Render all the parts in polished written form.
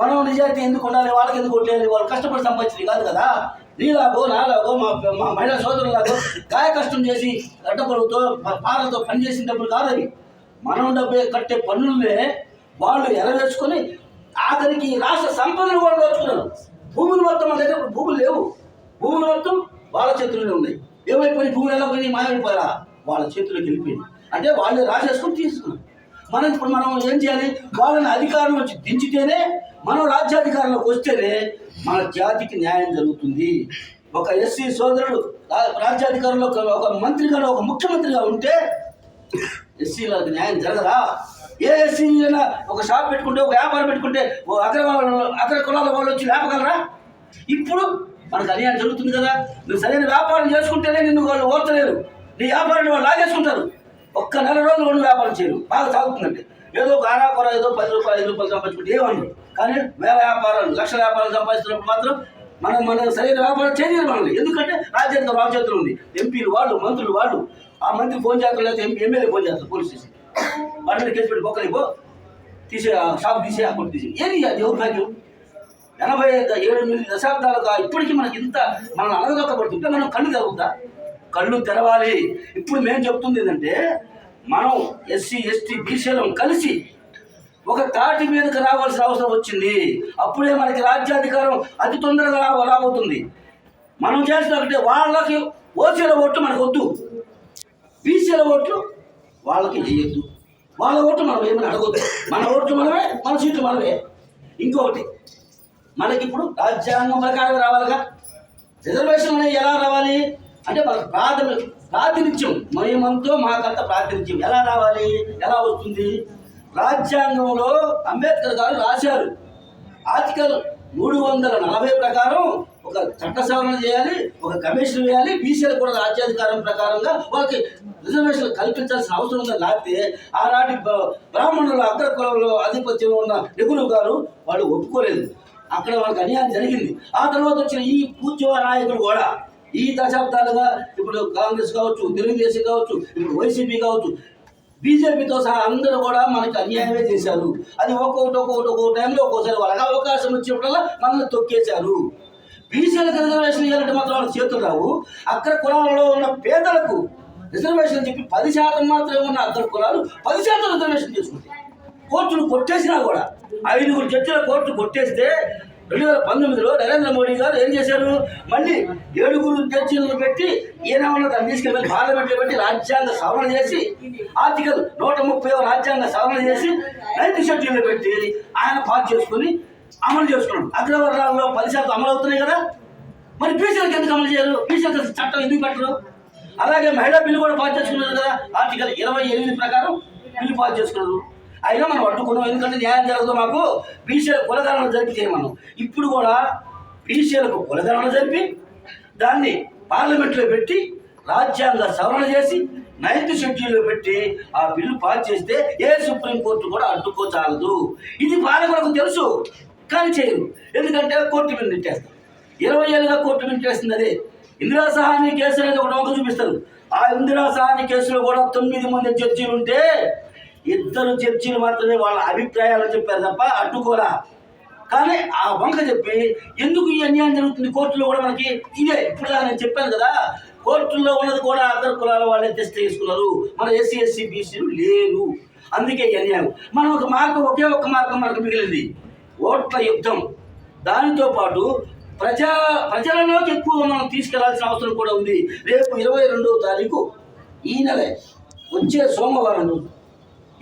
మనం నిజాయితీ ఎందుకు ఉండాలి, వాళ్ళకి ఎందుకు కొట్టేయాలి? వాళ్ళు కష్టపడి సంపాదించింది కాదు కదా. నీలాగో నాలాగో మా మహిళా సోదరులాగో కాయ కష్టం చేసి గడ్డపరులతో పారలతో పని చేసిన డబ్బులు కాదవి. మనం డబ్బే కట్టే పన్నులనే వాళ్ళు ఎరవేసుకొని ఆఖరికి రాష్ట్ర సంపదను కూడా దోచుకున్నారు. భూములు మొత్తం మన దగ్గర భూములు లేవు. భూములు మొత్తం వాళ్ళ చేతుల్లోనే ఉన్నాయి. ఏమైపోయి భూములు ఎలా పోయి మాయమైపోయారా? వాళ్ళ చేతుల్లోకి వెళ్ళిపోయింది. అంటే వాళ్ళు రాసేసుకొని తీసుకున్నారు. మనం ఏం చేయాలి? వాళ్ళని అధికారం వచ్చి దించితేనే, మనం రాజ్యాధికారంలోకి వస్తేనే మన జాతికి న్యాయం జరుగుతుంది. ఒక ఎస్సీ సోదరుడు రాజ్యాధికారంలో ఒక మంత్రిగా ఒక ముఖ్యమంత్రిగా ఉంటే ఎస్సీలకు న్యాయం జరగదా? ఏ ఎస్సీ అయినా ఒక షాప్ పెట్టుకుంటే, ఒక వ్యాపారం పెట్టుకుంటే అగ్ర కులాల వాళ్ళు వచ్చి లేపగలరా? ఇప్పుడు మనకు అన్యాయం జరుగుతుంది కదా. నువ్వు సరైన వ్యాపారం చేసుకుంటేనే నిన్ను వాళ్ళు ఓర్చలేరు. నీ వ్యాపారాన్ని వాళ్ళు లాగేసుకుంటారు. ఒక్క నెల రోజులు వాళ్ళు వ్యాపారం చేయరు. బాగా సాగుతుందంటే ఏదో ఒక ఆరాకొర ఏదో 10 రూపాయలు 5 రూపాయలు సంపాదించుకుంటే ఏమన్నారు. కానీ వేల వ్యాపారాలు లక్షల వ్యాపారాలు సంపాదిస్తున్నప్పుడు మాత్రం మన సరైన వ్యాపారం చేయలేరు మనల్ని. ఎందుకంటే రాజ్యాంగం వాళ్ళ చేతులు ఉంది. ఎంపీలు వాళ్ళు, మంత్రులు వాళ్ళు. ఆ మంత్రి ఫోన్ చేస్తారు, లేకపోతే ఎమ్మెల్యే ఫోన్ చేస్తారు పోలీస్ స్టేషన్. వాళ్ళ మీద కేసు పెట్టి బొక్కలిపో తీసే షాప్ తీసే అకౌంట్ తీసే. ఏది అది ఎవరు భాగ్యం? 87 దశాబ్దాలుగా ఇప్పటికీ మనకి ఇంత మనం అనగదొక్కబడుతుంటే మనం కళ్ళు తెరవుతా? కళ్ళు తెరవాలి. ఇప్పుడు మేము చెప్తుంది ఏంటంటే, మనం ఎస్సీ ఎస్టీ బీసీలం కలిసి ఒక తాటి మీదకి రావాల్సిన అవసరం వచ్చింది. అప్పుడే మనకి రాజ్యాధికారం అతి తొందరగా రాబోతుంది. మనం చేసిన ఒకటే, వాళ్ళకి ఓసీల ఓట్లు మనకు వద్దు, బీసీల ఓట్లు వాళ్ళకి చేయొద్దు, వాళ్ళ ఓట్లు మనం ఏమని అడగొద్దు. మన ఓట్లు మనమే, మన సీట్లు మనమే. ఇంకొకటి, మనకి ఇప్పుడు రాజ్యాంగం ప్రకారం రావాలిగా. రిజర్వేషన్ అనేది ఎలా రావాలి అంటే, మనకు ప్రాతినిధ్యం, మేమంతో మాకంత ప్రాతినిధ్యం ఎలా రావాలి, ఎలా వస్తుంది? రాజ్యాంగంలో అంబేద్కర్ గారు రాశారు, ఆర్టికల్ 340 ప్రకారం ఒక చట్ట సవరణ చేయాలి, ఒక కమిషన్ వేయాలి, బీసీలు కూడా రాజ్యాధికారం ప్రకారంగా వాళ్ళకి రిజర్వేషన్ కల్పించాల్సిన అవసరం ఉందని. లేకపోతే ఆనాటి బ్రాహ్మణుల అగ్ర కులంలో ఆధిపత్యంలో ఉన్న నెహ్రూ గారు వాళ్ళు ఒప్పుకోలేదు. అక్కడ వాళ్ళకి అన్యాయం జరిగింది. ఆ తర్వాత వచ్చిన ఈ పూజ్య నాయకులు కూడా ఈ దశాబ్దాలుగా, ఇప్పుడు కాంగ్రెస్ కావచ్చు, తెలుగుదేశం కావచ్చు, ఇప్పుడు వైసీపీ కావచ్చు, బీజేపీతో సహా అందరూ కూడా మనకి అన్యాయమే చేశారు. అది ఒక్కొక్క టైంలో ఒక్కోసారి వాళ్ళకి అవకాశం వచ్చినప్పుడల్లా మనల్ని తొక్కేశారు. బీసీలకు రిజర్వేషన్ ఇవ్వాలంటే మాత్రం వాళ్ళకి చేతులు రావు. అగ్ర కులాలలో ఉన్న పేదలకు రిజర్వేషన్ అని చెప్పి 10% మాత్రమే ఉన్న అగ్ర కులాలు 10% రిజర్వేషన్ చేసుకుంటాయి. కోర్టులు కొట్టేసినా కూడా 5 జడ్జిల కోర్టు కొట్టేస్తే 2019లో నరేంద్ర మోడీ గారు ఏం చేశారు? మళ్ళీ 7 జడ్జీలను పెట్టి ఈయన ఉన్న దాన్ని తీసుకెళ్ళి పార్లమెంట్లో పెట్టి రాజ్యాంగ సవరణ చేసి, ఆర్టికల్ 130 రాజ్యాంగ సవరణ చేసి 9th షెడ్యూల్లో పెట్టి ఆయన పాస్ చేసుకుని అమలు చేసుకున్నాడు. అగ్రవర్ణాల్లో 10% అమలు అవుతున్నాయి కదా. మరి బీసీలకు ఎందుకు అమలు చేయరు? బీసీలకు చట్టం ఎందుకు పెట్టరు? అలాగే మహిళా బిల్లు కూడా పాస్ చేసుకున్నారు కదా. ఆర్టికల్ 28 ప్రకారం బిల్లు పాస్ చేసుకున్నారు. అయినా మనం అడ్డుకున్నాం. ఎందుకంటే న్యాయం జరగదు మాకు, బీసీల కులగణన జరిపి చేయమన్నాం. ఇప్పుడు కూడా బీసీలకు కులగణన జరిపి దాన్ని పార్లమెంట్లో పెట్టి రాజ్యాంగ సవరణ చేసి 9th షెడ్యూల్లో పెట్టి ఆ బిల్లు పాస్ చేస్తే ఏ సుప్రీంకోర్టు కూడా అడ్డుకోచాలదు. ఇది పాలకులకు తెలుసు, కానీ చేయరు. ఎందుకంటే కోర్టు మీద నెట్టేస్తారు. 20 ఏళ్ళుగా కోర్టు మీద నెట్టేస్తుంది. అదే ఇందిరా సహాని కేసు అనేది ఒక వంక చూపిస్తారు. ఆ ఇందిరా సహాని కేసులో కూడా 9 మంది జడ్జీలు ఉంటే 2 జడ్జీలు మాత్రమే వాళ్ళ అభిప్రాయాలు చెప్పారు తప్ప అడ్డుకోరా. కానీ ఆ వంక చెప్పి ఎందుకు ఈ అన్యాయం జరుగుతుంది కోర్టులో కూడా మనకి ఇదే. ఇప్పుడు నేను చెప్పాను కదా, కోర్టుల్లో ఉన్నది కూడా అగ్ర కులాల వాళ్ళే టెస్ట్ చేసుకున్నారు. మన ఎస్సీ ఎస్సీ బీసీలు లేరు. అందుకే ఈ అన్యాయం. మనం ఒకే ఒక్క మార్గం మనకు మిగిలింది, ఓట్ల యుద్ధం. దానితో పాటు ప్రజలలోకి ఎక్కువ మనం తీసుకెళ్లాల్సిన అవసరం కూడా ఉంది. రేపు 22వ తారీఖు, ఈ నెల వచ్చే సోమవారం రోజు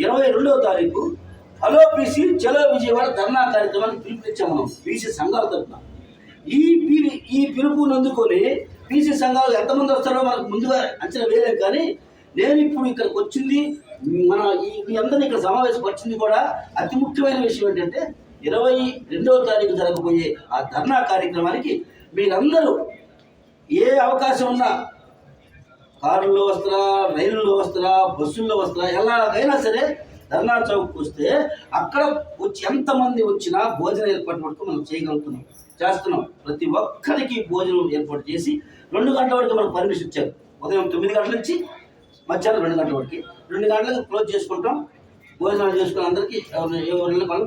22వ తారీఖు హలో బీసీ చలో విజయవాడ ధర్నా కార్యక్రమానికి పిలుపునిచ్చాం మనం బీసీ సంఘాల తరఫున. ఈ పిలుపుని అందుకొని బీసీ సంఘాలు ఎంతమంది వస్తారో మనకు ముందుగా అంచనా వేయలేం. కానీ నేను ఇప్పుడు ఇక్కడికి వచ్చింది, మన ఈ అందరినీ ఇక్కడ సమావేశపరిచింది కూడా అతి ముఖ్యమైన విషయం ఏంటంటే, 22వ తారీఖు జరగబోయే ఆ ధర్నా కార్యక్రమానికి మీరందరూ ఏ అవకాశం ఉన్నా, కారుల్లో వస్తారా, రైళ్ళలో వస్తారా, బస్సుల్లో వస్తారా, ఎలాగైనా సరే ధర్నా చౌక్ వస్తే అక్కడ వచ్చి ఎంతమంది వచ్చినా భోజనం ఏర్పాటు వరకు మనం చేస్తున్నాం. ప్రతి ఒక్కరికి భోజనం ఏర్పాటు చేసి 2 గంటల వరకు మనకు పర్మిషన్ ఇచ్చారు. ఉదయం 9 గంటల నుంచి మధ్యాహ్నం 2 గంటల వరకు. 2 గంటలకు క్లోజ్ చేసుకుంటాం. భోజనాలు చేసుకుని అందరికీ ఎవరిని మనం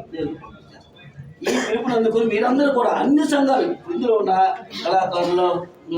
ఈ పిలుపునందుకు మీరందరూ కూడా అన్ని సంఘాలు ఇందులో ఉన్న కళాకారులు